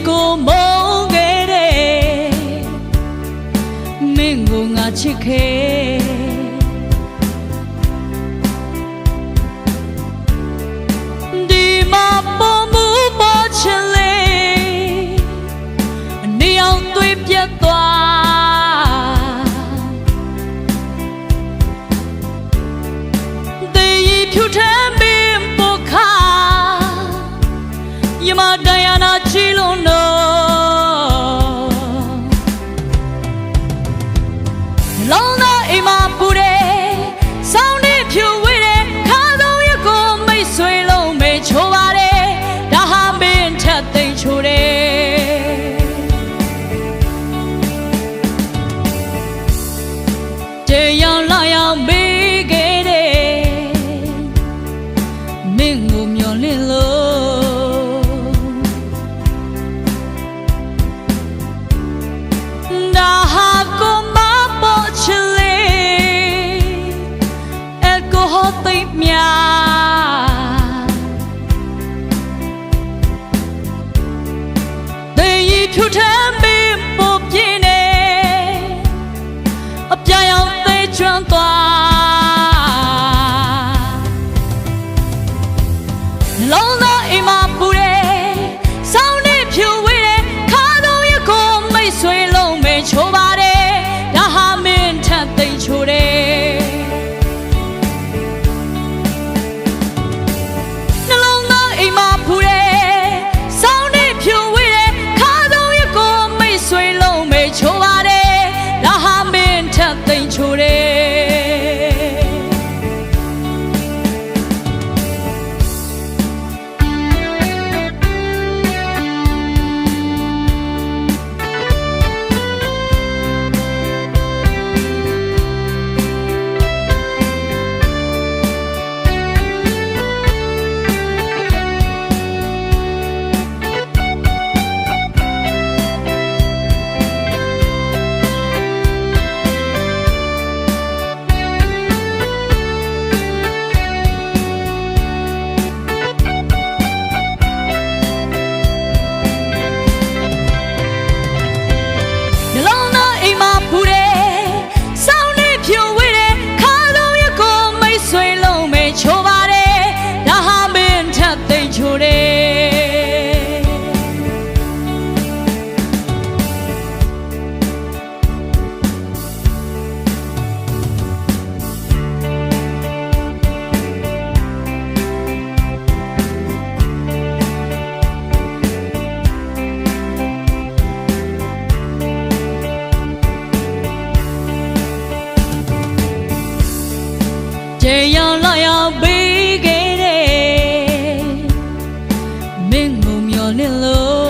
ကိုမုန်းခဲ့တယ်မင်းကိုငါချစ်ခဲ့ဒီမှာပေါ်မှုပေါ်ချင်လေနေအောင်သွေးပြတ်သွားတေးဖြူထမ်းပင်ပုခါယမဒယနာချီလုံးတော့လောင်းသားအိမ်မှာပူတယ်ဆောင်းနေဖြူဝေးတယ်ခါဆုံးရကိုမိတ်ဆွေလုံးမေချိုးပါတယ်ဒါဟာမင်းထက်သိမ့်ချိုးတယ်တေးရောင်လာရောင်မေးခဲ့တယ်မင်းကိုမျောလင့်လို့ဒါဟာကိုမပေါ်ချင်လေအယ်ကိုဟောသိပ်များတေးဖြူထမ်းပင်ပိုပြင်းနေအပြာရောင်သေးချွမ်းသွားလုံးသားအိမ်မှာပူတယ်ဆောင်းနေဖြူဝေးတယ်ခါဆုံးရကိုမိတ်ဆွေလုံးမေချိုးပါတယ်ဒါဟာမင်းထက်သိမ့်ချိုးတယ်နှလုံးသားအိမ်မှာပူတယ်ဆောင်းနေဖြူဝေးတယ်ခါဆုံးရကိုမိတ်ဆွေလုံးမေချိုးပါတယ်ဒါဟာမင်းထက်သိမ့်ချိုးတယ်ချိုးပါတယ်ဒါဟာမင်းထက်သိမ့်ချိုးတယ်တေးရောင်လာရောင်ပေးခဲ့တယ်မင်းကိုမျောလင့်လို့